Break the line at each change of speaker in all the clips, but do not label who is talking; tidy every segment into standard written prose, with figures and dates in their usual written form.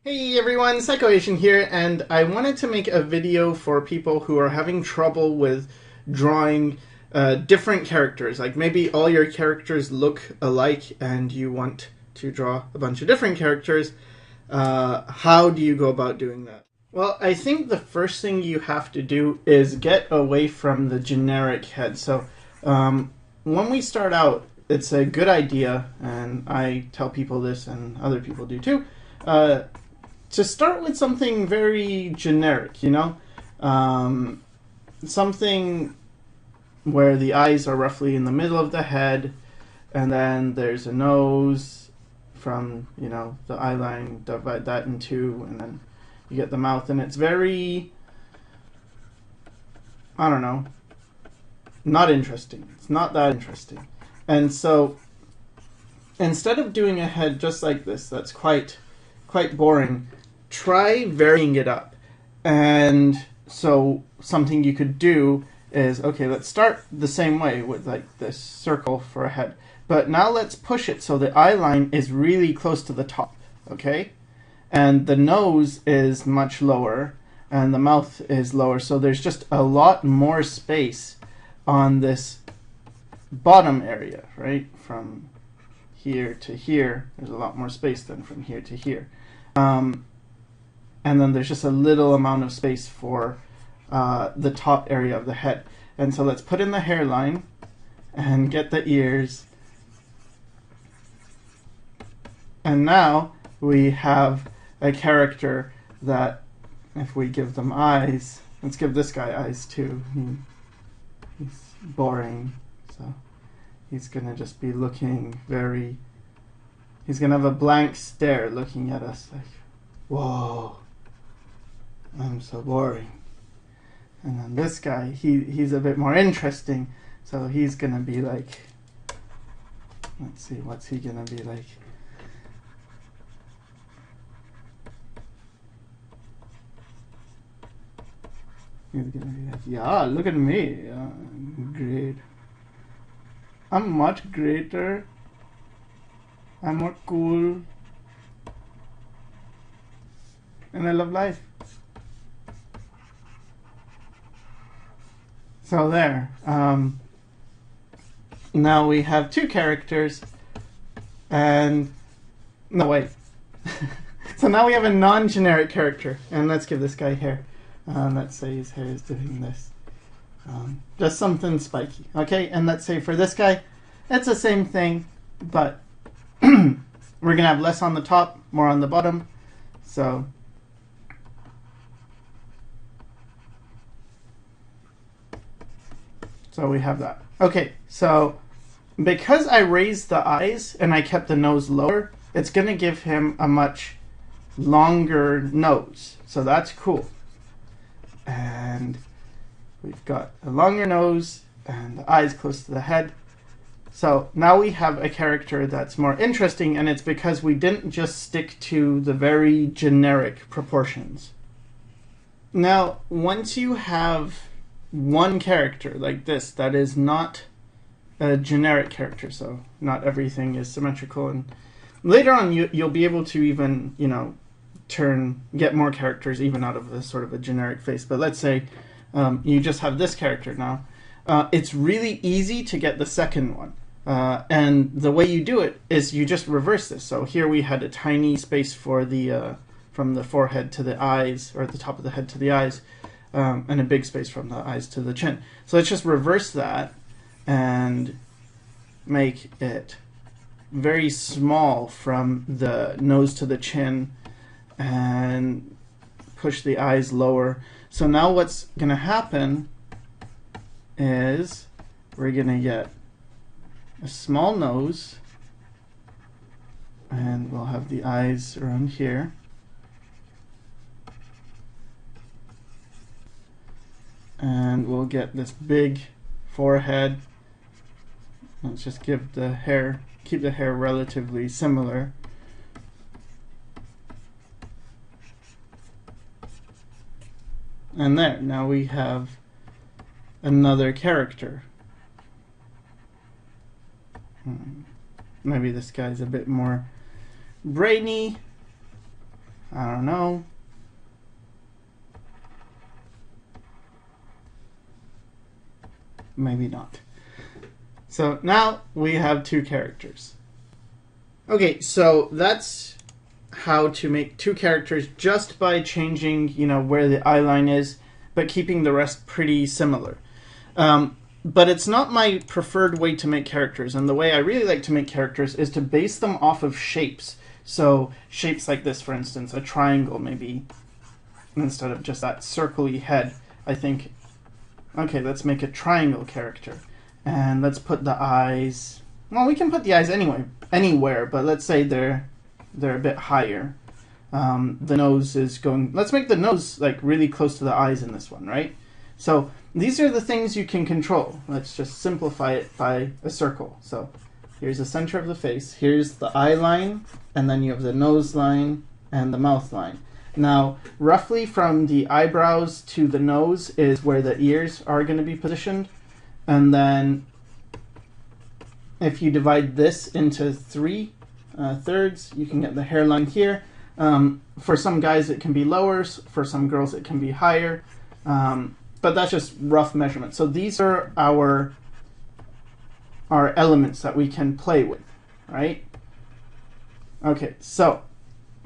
Hey everyone, Psycho here, and I wanted to make a video for people who are having trouble with drawing different characters. Like maybe all your characters look alike and you want to draw a bunch of different characters. How do you go about doing that? Well, I think the first thing you have to do is get away from the generic head. So when we start out, it's a good idea, and I tell people this and other people do too, to start with something very generic, something where the eyes are roughly in the middle of the head, and then there's a nose from, the eye line, divide that in two, and then you get the mouth, and it's very, I don't know, not interesting. It's not that interesting. And so instead of doing a head just like this, that's quite boring, try varying it up. And so something you could do is, okay, let's start the same way with like this circle for a head, but now let's push it so the eye line is really close to the top, okay? And the nose is much lower and the mouth is lower, so there's just a lot more space on this bottom area, right? From here to here, there's a lot more space than from here to here. And then there's just a little amount of space for the top area of the head. And so let's put in the hairline and get the ears. And now we have a character that, if we give them eyes, let's give this guy eyes too. He's boring, so he's gonna just be looking very, he's gonna have a blank stare looking at us like, whoa, I'm so boring. And then this guy, he's a bit more interesting, so he's gonna be like, let's see, what's he gonna be like? He's gonna be like, yeah, look at me, great. I'm much greater. I'm more cool. And I love life. So there. Now we have two characters. And no, wait. So now we have a non-generic character. And let's give this guy hair. Let's say his hair is doing this. Just something spiky. Okay, and let's say for this guy, it's the same thing, but we're going to have less on the top, more on the bottom. So we have that. Okay, so because I raised the eyes and I kept the nose lower, it's going to give him a much longer nose. So that's cool. And we've got a longer nose and the eyes close to the head. So now we have a character that's more interesting, and it's because we didn't just stick to the very generic proportions. Now, once you have one character like this that is not a generic character, so not everything is symmetrical, and later on you'll be able to even, get more characters even out of a sort of a generic face. But let's say you just have this character now. It's really easy to get the second one. And the way you do it is you just reverse this. So here we had a tiny space for the from the forehead to the eyes, or at the top of the head to the eyes, and a big space from the eyes to the chin. So let's just reverse that and make it very small from the nose to the chin and push the eyes lower. So now what's going to happen is we're going to get a small nose, and we'll have the eyes around here. And we'll get this big forehead. Let's just keep the hair relatively similar. And there, now we have another character. Maybe this guy's a bit more brainy. I don't know. Maybe not. So now we have two characters. Okay, so that's how to make two characters just by changing, where the eye line is, but keeping the rest pretty similar. But it's not my preferred way to make characters, and the way I really like to make characters is to base them off of shapes. So shapes like this, for instance, a triangle maybe, instead of just that circly head. I think, okay, let's make a triangle character. And let's put the eyes, well, we can put the eyes anywhere, but let's say they're a bit higher. The nose is going, let's make the nose like really close to the eyes in this one, right? So these are the things you can control. Let's just simplify it by a circle. So here's the center of the face, here's the eye line, and then you have the nose line and the mouth line. Now, roughly from the eyebrows to the nose is where the ears are going to be positioned. And then if you divide this into 3/3, you can get the hairline here. For some guys it can be lower, for some girls it can be higher, but that's just rough measurement. So these are our elements that we can play with, right? Okay, so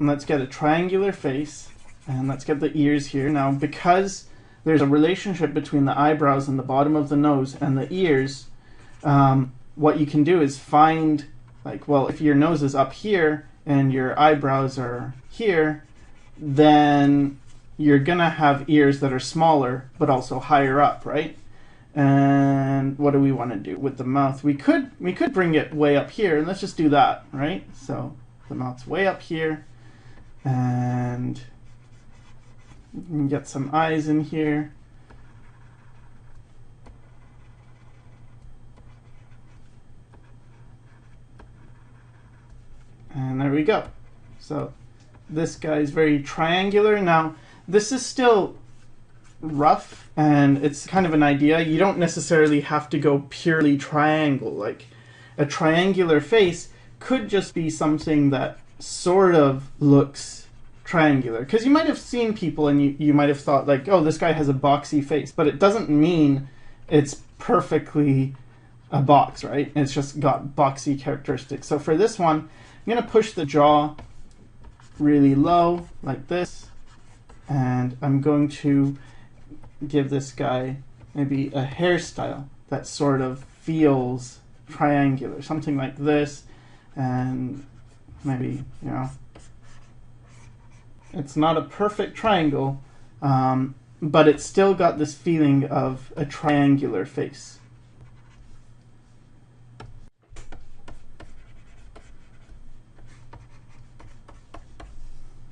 let's get a triangular face, and let's get the ears here. Now, because there's a relationship between the eyebrows and the bottom of the nose and the ears, what you can do is find, like, well, if your nose is up here and your eyebrows are here, then you're gonna have ears that are smaller but also higher up, right? And what do we want to do with the mouth? We could bring it way up here, and let's just do that, right? So the mouth's way up here, and you can get some eyes in here. And there we go. So this guy is very triangular. Now, this is still rough, and it's kind of an idea. You don't necessarily have to go purely triangle. Like, a triangular face could just be something that sort of looks triangular, because you might have seen people and you might have thought, like, oh, this guy has a boxy face, but it doesn't mean it's perfectly a box, right? It's just got boxy characteristics. So for this one, I'm going to push the jaw really low like this, and I'm going to give this guy maybe a hairstyle that sort of feels triangular, something like this. And maybe, it's not a perfect triangle, but it's still got this feeling of a triangular face.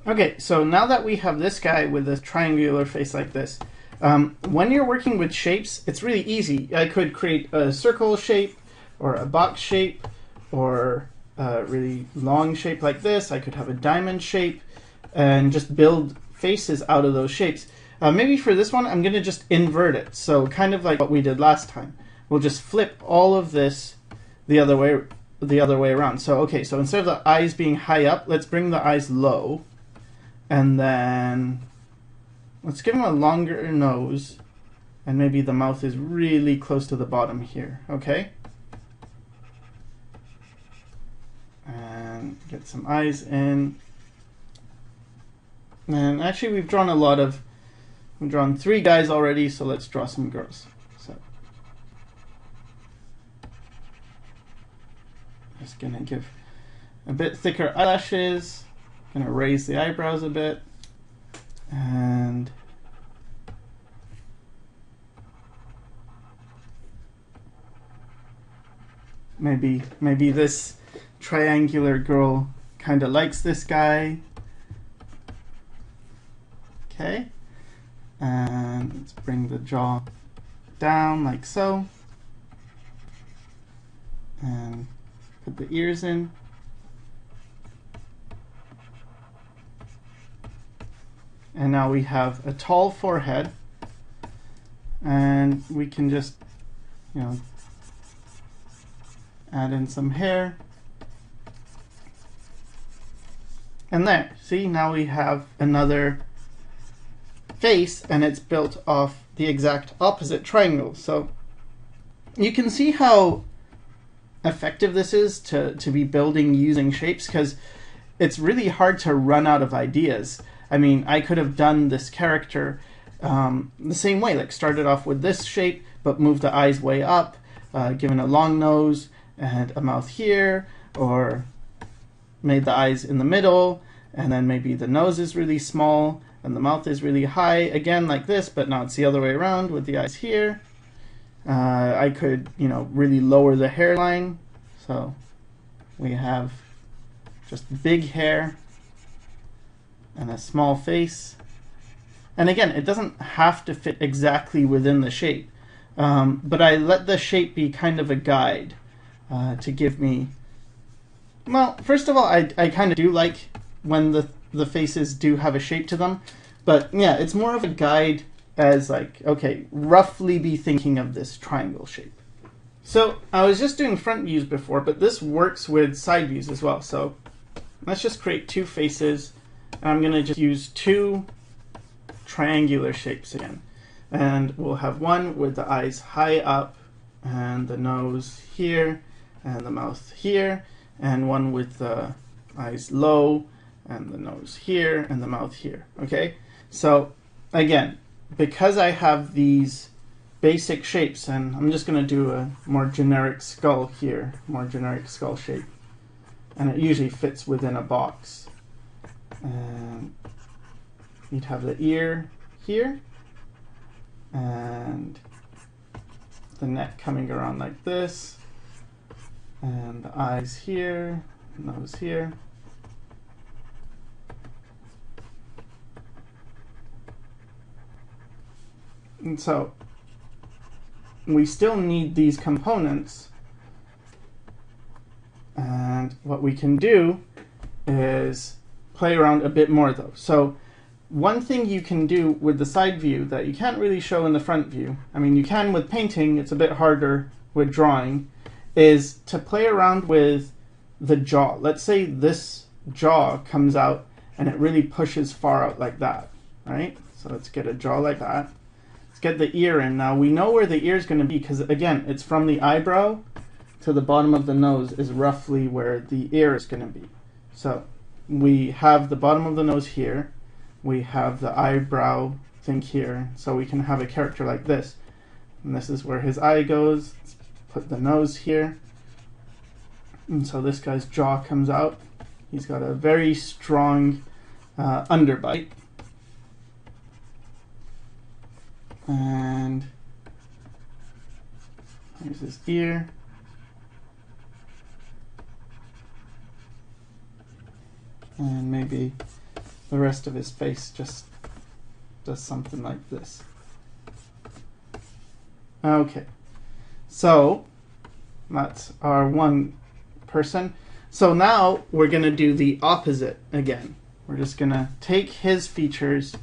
Okay, so now that we have this guy with a triangular face like this, when you're working with shapes, it's really easy. I could create a circle shape, or a box shape, or a really long shape like this. I could have a diamond shape, and just build faces out of those shapes. Maybe for this one, I'm going to just invert it. So kind of like what we did last time. We'll just flip all of this the other way around. So okay, so instead of the eyes being high up, let's bring the eyes low. And then let's give him a longer nose, and maybe the mouth is really close to the bottom here, okay? And get some eyes in. And actually we've drawn 3 guys already, so let's draw some girls. So just gonna give a bit thicker eyelashes. Gonna raise the eyebrows a bit, and maybe this triangular girl kind of likes this guy. Okay, and let's bring the jaw down like so, and put the ears in. And now we have a tall forehead, and we can just, add in some hair. And there, see, now we have another face, and it's built off the exact opposite triangle. So you can see how effective this is to be building using shapes, because it's really hard to run out of ideas. I mean, I could have done this character the same way, like started off with this shape, but moved the eyes way up, given a long nose and a mouth here, or made the eyes in the middle, and then maybe the nose is really small and the mouth is really high, again like this, but now it's the other way around with the eyes here. I could, really lower the hairline, so we have just big hair and a small face. And again, it doesn't have to fit exactly within the shape, but I let the shape be kind of a guide to give me, well, first of all, I kind of do like when the faces do have a shape to them, but yeah, it's more of a guide as like, okay, roughly be thinking of this triangle shape. So I was just doing front views before, but this works with side views as well. So let's just create two faces, and I'm going to just use two triangular shapes again. And we'll have one with the eyes high up and the nose here and the mouth here, and one with the eyes low and the nose here and the mouth here. Okay, so again, because I have these basic shapes, and I'm just going to do a more generic skull here, more generic skull shape, and it usually fits within a box. And you'd have the ear here, and the neck coming around like this, and the eyes here, nose here. And so we still need these components, and what we can do is play around a bit more though. So one thing you can do with the side view that you can't really show in the front view, I mean you can with painting, it's a bit harder with drawing, is to play around with the jaw. Let's say this jaw comes out and it really pushes far out like that, right? So let's get a jaw like that. Let's get the ear in. Now we know where the ear is going to be, because again, it's from the eyebrow to the bottom of the nose is roughly where the ear is going to be. So we have the bottom of the nose here, we have the eyebrow thing here, so we can have a character like this. And this is where his eye goes. Let's put the nose here. And so this guy's jaw comes out. He's got a very strong underbite. And here's his ear. And maybe the rest of his face just does something like this. Okay, so that's our one person. So now we're going to do the opposite again. We're just going to take his features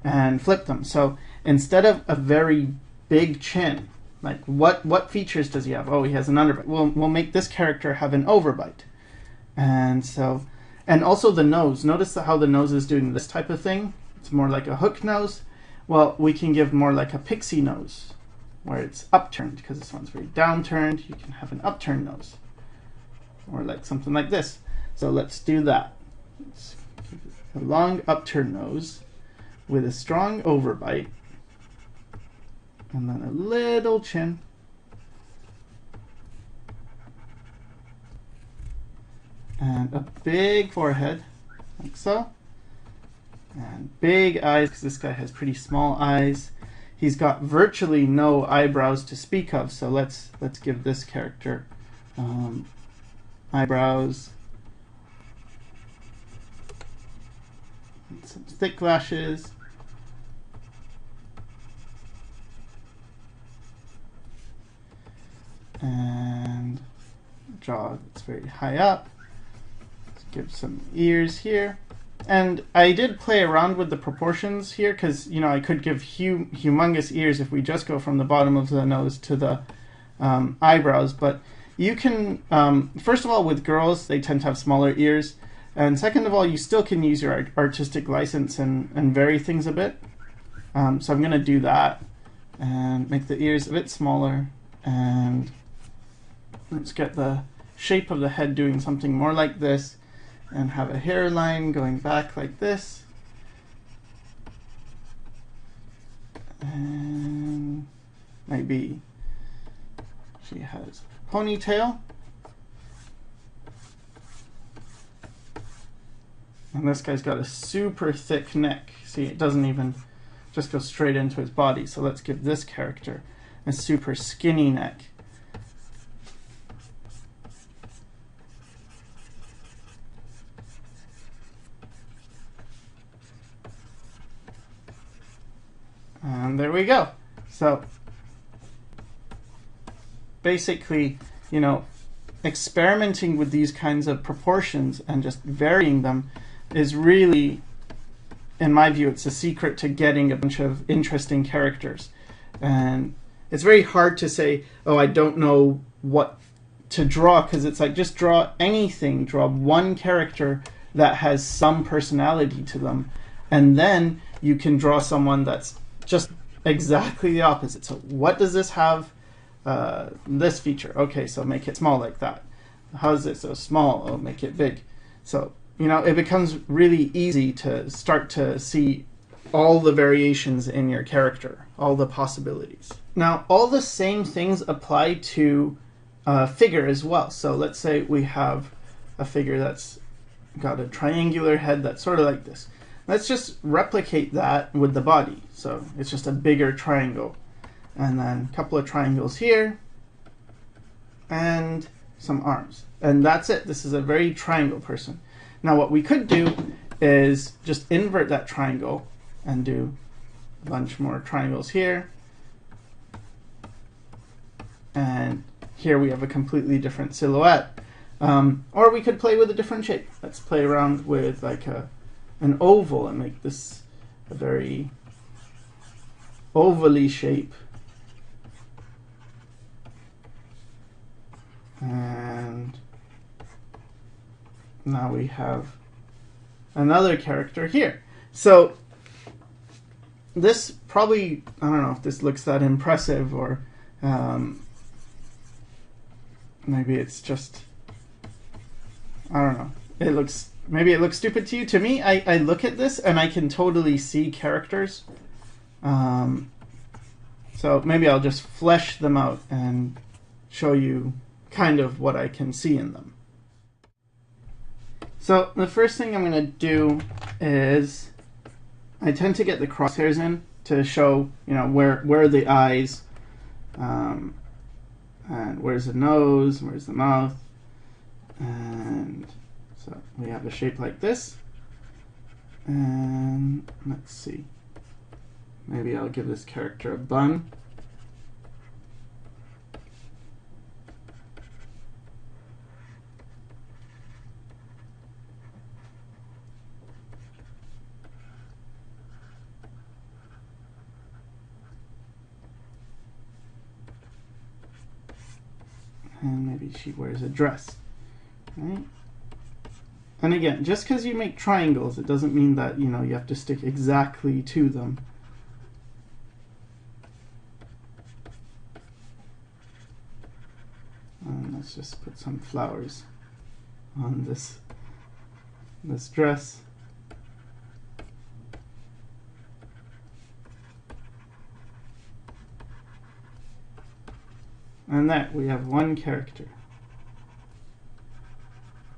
and flip them. So instead of a very big chin, like what features does he have? Oh, he has an underbite. We'll make this character have an overbite. And so, and also the nose. Notice how the nose is doing this type of thing. It's more like a hook nose. Well, we can give more like a pixie nose, where it's upturned, because this one's very downturned. You can have an upturned nose, or like something like this. So let's do that. Let's give it a long upturned nose with a strong overbite, and then a little chin, and a big forehead, like so, and big eyes, because this guy has pretty small eyes. He's got virtually no eyebrows to speak of, so let's give this character eyebrows, and some thick lashes, and a jaw that's very high up. Let's give some ears here. And I did play around with the proportions here, because I could give humongous ears if we just go from the bottom of the nose to the eyebrows. But you can, first of all, with girls, they tend to have smaller ears, And second of all, you still can use your artistic license and vary things a bit. So I'm going to do that and make the ears a bit smaller, and let's get the shape of the head doing something more like this, and have a hairline going back like this. And maybe she has a ponytail. And this guy's got a super thick neck. See, it doesn't even just go straight into his body. So let's give this character a super skinny neck. And there we go. So basically, you know, experimenting with these kinds of proportions and just varying them is really, in my view, it's a secret to getting a bunch of interesting characters. And it's very hard to say, oh, I don't know what to draw, because it's like, just draw anything, draw one character that has some personality to them, and then you can draw someone that's just exactly the opposite. So what does this have? This feature. Okay, so make it small like that. How's it so small? Oh, make it big. So, you know, it becomes really easy to start to see all the variations in your character, all the possibilities. Now, all the same things apply to a figure as well. So let's say we have a figure that's got a triangular head that's sort of like this. Let's just replicate that with the body. So it's just a bigger triangle. And then a couple of triangles here. And some arms. And that's it. This is a very triangle person. Now what we could do is just invert that triangle and do a bunch more triangles here. And here we have a completely different silhouette. Or we could play with a different shape. Let's play around with like an oval and make this a very ovally shape. And now we have another character here. So this probably, I don't know if this looks that impressive, or maybe it's just, I don't know. It looks, maybe it looks stupid to you. To me, I look at this and I can totally see characters. So maybe I'll just flesh them out and show you kind of what I can see in them. So the first thing I'm going to do is, I tend to get the crosshairs in to show, you know, where are the eyes, and where's the nose, where's the mouth, and so we have a shape like this. And let's see, maybe I'll give this character a bun. And maybe she wears a dress, right? And again, just because you make triangles, it doesn't mean that, you know, you have to stick exactly to them. And let's just put some flowers on this dress. And there, we have one character.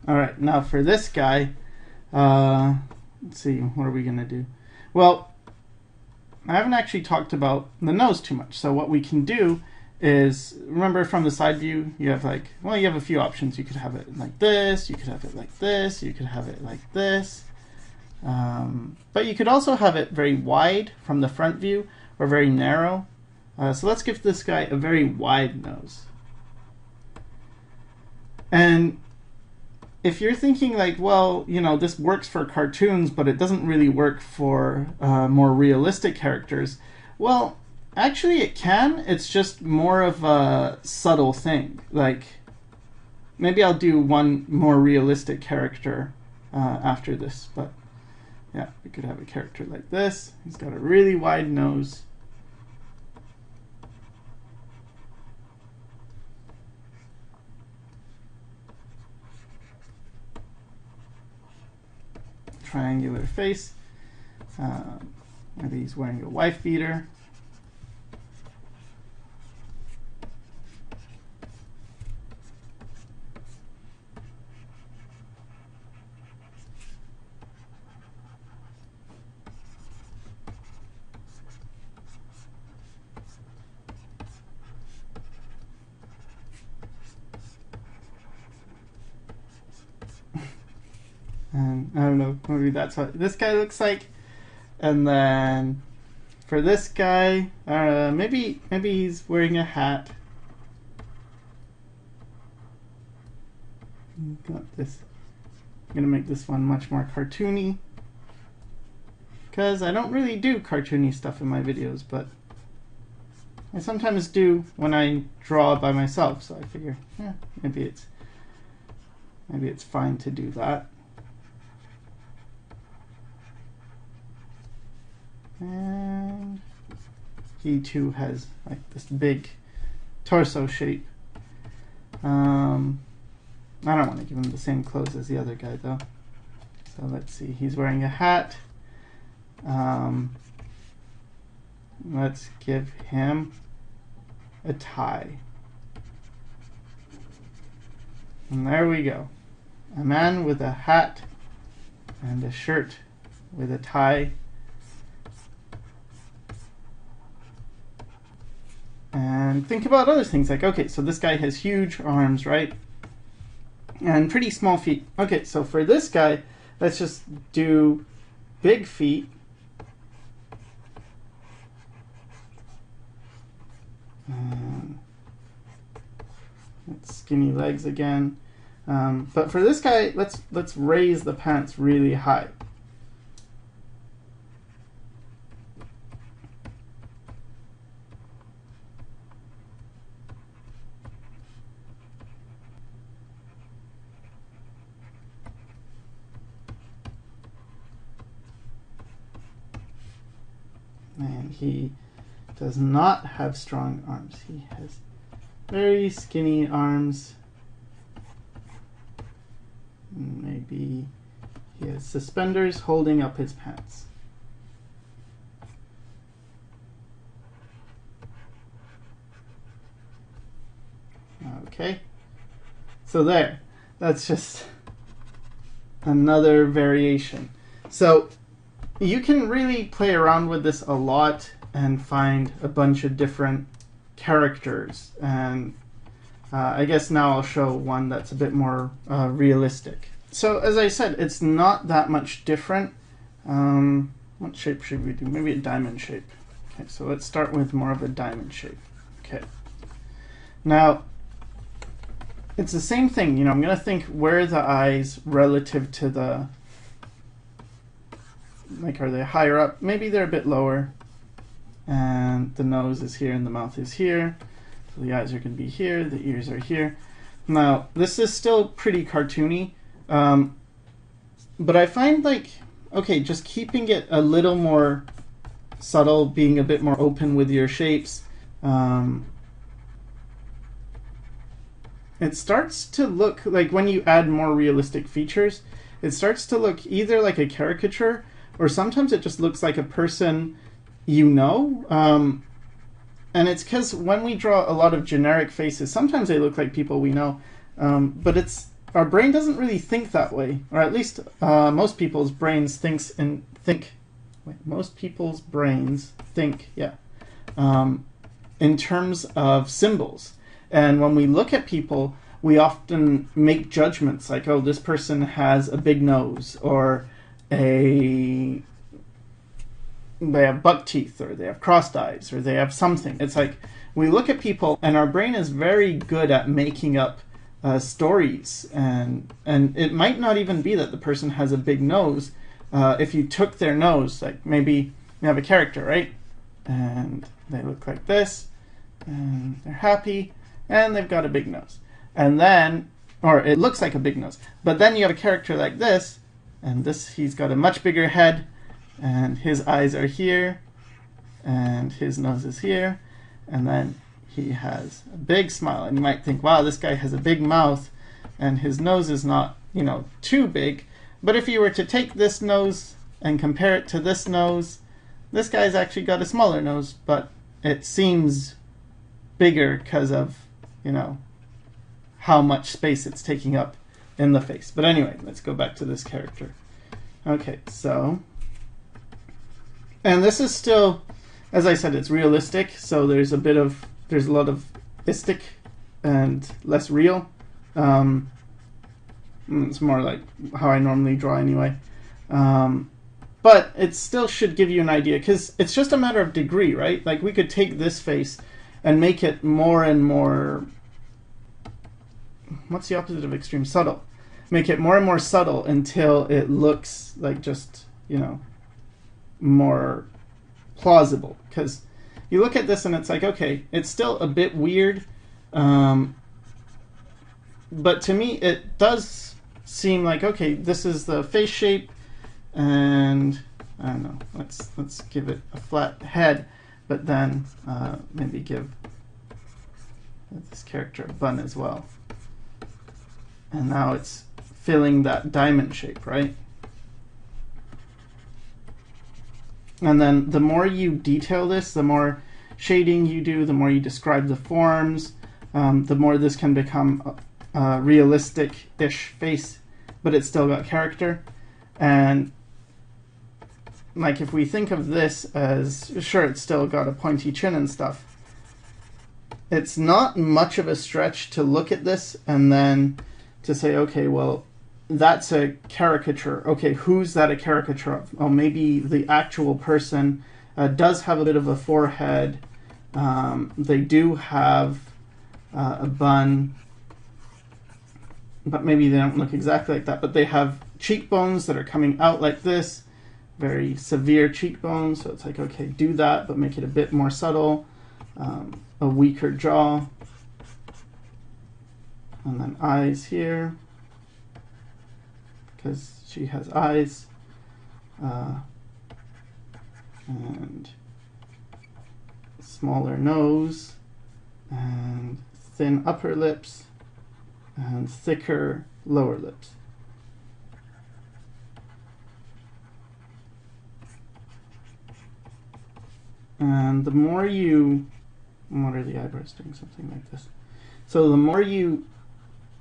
Alright, now for this guy, let's see, what are we going to do? Well, I haven't actually talked about the nose too much. So what we can do is, remember from the side view, you have like, well, you have a few options. You could have it like this, you could have it like this, you could have it like this. But you could also have it very wide from the front view, or very narrow. So let's give this guy a very wide nose. And if you're thinking like, well, you know, this works for cartoons, but it doesn't really work for more realistic characters, well, actually it can. It's just more of a subtle thing. Like, maybe I'll do one more realistic character after this. But yeah, we could have a character like this. He's got a really wide nose. Triangular face. Maybe he's wearing a wife beater. And I don't know, maybe that's what this guy looks like. And then for this guy, maybe he's wearing a hat. Got this. I'm gonna make this one much more cartoony, because I don't really do cartoony stuff in my videos, but I sometimes do when I draw by myself. So I figure, yeah, maybe it's fine to do that. And he too has like this big torso shape. I don't want to give him the same clothes as the other guy though. So let's see, he's wearing a hat. Let's give him a tie. And there we go. A man with a hat and a shirt with a tie. And think about other things like, okay, so this guy has huge arms, right? And pretty small feet. Okay, so for this guy, let's just do big feet. Skinny legs again. But for this guy, let's raise the pants really high. And he does not have strong arms. He has very skinny arms. Maybe he has suspenders holding up his pants. Okay, so there. That's just another variation. So you can really play around with this a lot and find a bunch of different characters. And I guess now I'll show one that's a bit more realistic. So as I said, it's not that much different. What shape should we do? Maybe a diamond shape. Okay, so let's start with more of a diamond shape. Okay. Now, it's the same thing. You know, I'm going to think where are the eyes relative to the, like, are they higher up? Maybe they're a bit lower. And the nose is here and the mouth is here. So the eyes are going to be here, the ears are here. Now, this is still pretty cartoony. But I find, like, okay, just keeping it a little more subtle, being a bit more open with your shapes, it starts to look like, when you add more realistic features, it starts to look either like a caricature, or sometimes it just looks like a person you know. And it's because when we draw a lot of generic faces, sometimes they look like people we know, but our brain doesn't really think that way, or at least most people's brains think in terms of symbols. And when we look at people, we often make judgments like, oh, this person has a big nose, or they have buck teeth, or they have crossed eyes, or they have something. It's like we look at people and our brain is very good at making up stories, and it might not even be that the person has a big nose. If you took their nose, like maybe you have a character, right? And they look like this, and they're happy, and they've got a big nose. And then, or it looks like a big nose. But then you have a character like this, and this, he's got a much bigger head, and his eyes are here, and his nose is here, and then he has a big smile. And you might think, wow, this guy has a big mouth, and his nose is not, you know, too big. But if you were to take this nose and compare it to this nose, this guy's actually got a smaller nose, but it seems bigger because of, you know, how much space it's taking up in the face. But anyway, let's go back to this character. Okay, so, and this is still, as I said, it's realistic, so there's a lot of istic and less real. It's more like how I normally draw anyway. But it still should give you an idea, because it's just a matter of degree, right? Like, we could take this face and make it more and more, what's the opposite of extreme? Subtle. Make it more and more subtle until it looks like just, you know, more plausible. Because you look at this and it's like, okay, it's still a bit weird, but to me it does seem like, okay, this is the face shape, and I don't know, let's give it a flat head, but then maybe give this character a bun as well. And now it's filling that diamond shape, right? And then the more you detail this, the more shading you do, the more you describe the forms, the more this can become a realistic-ish face, but it's still got character. And like, if we think of this as, sure, it's still got a pointy chin and stuff, it's not much of a stretch to look at this and then to say, okay, well, that's a caricature. Okay, who's that a caricature of? Oh, maybe the actual person does have a bit of a forehead. They do have a bun, but maybe they don't look exactly like that. But they have cheekbones that are coming out like this, very severe cheekbones. So it's like, okay, do that, but make it a bit more subtle. A weaker jaw. And then eyes here, because she has eyes, and smaller nose, and thin upper lips, and thicker lower lips. And the more you, what are the eyebrows doing? Something like this. So the more you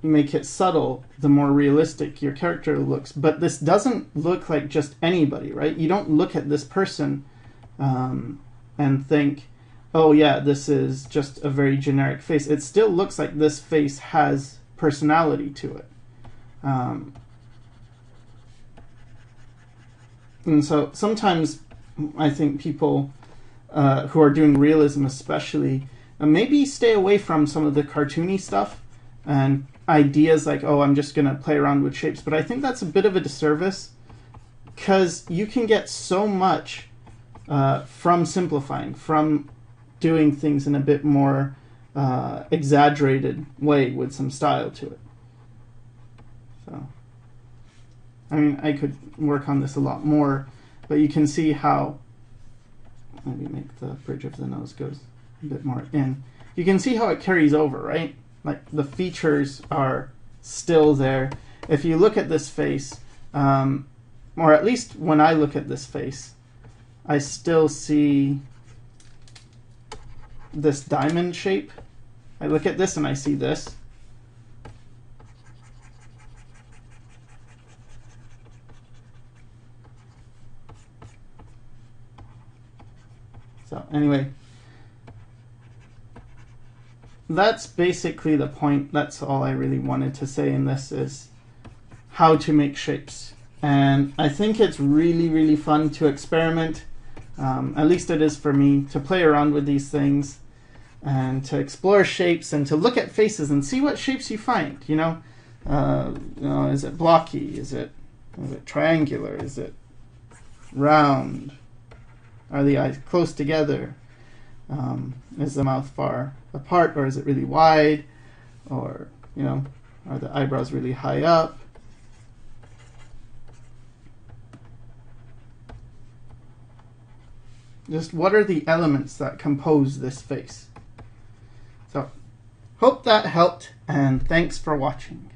make it subtle, the more realistic your character looks. But this doesn't look like just anybody, right? You don't look at this person and think, oh yeah, this is just a very generic face. It still looks like this face has personality to it. And so sometimes I think people who are doing realism especially, maybe stay away from some of the cartoony stuff and ideas like, oh, I'm just going to play around with shapes. But I think that's a bit of a disservice, because you can get so much from simplifying, from doing things in a bit more exaggerated way with some style to it. So, I mean, I could work on this a lot more, but you can see how, maybe make the bridge of the nose goes a bit more in. You can see how it carries over, right? Like, the features are still there. If you look at this face, or at least when I look at this face, I still see this diamond shape. I look at this and I see this. So anyway, that's basically the point. That's all I really wanted to say in this, is how to make shapes. And I think it's really, really fun to experiment. At least it is for me, to play around with these things and to explore shapes and to look at faces and see what shapes you find. You know, is it blocky? Is it triangular? Is it round? Are the eyes close together? Is the mouth far apart, or is it really wide? Or, you know, are the eyebrows really high up? Just what are the elements that compose this face? So, hope that helped, and thanks for watching.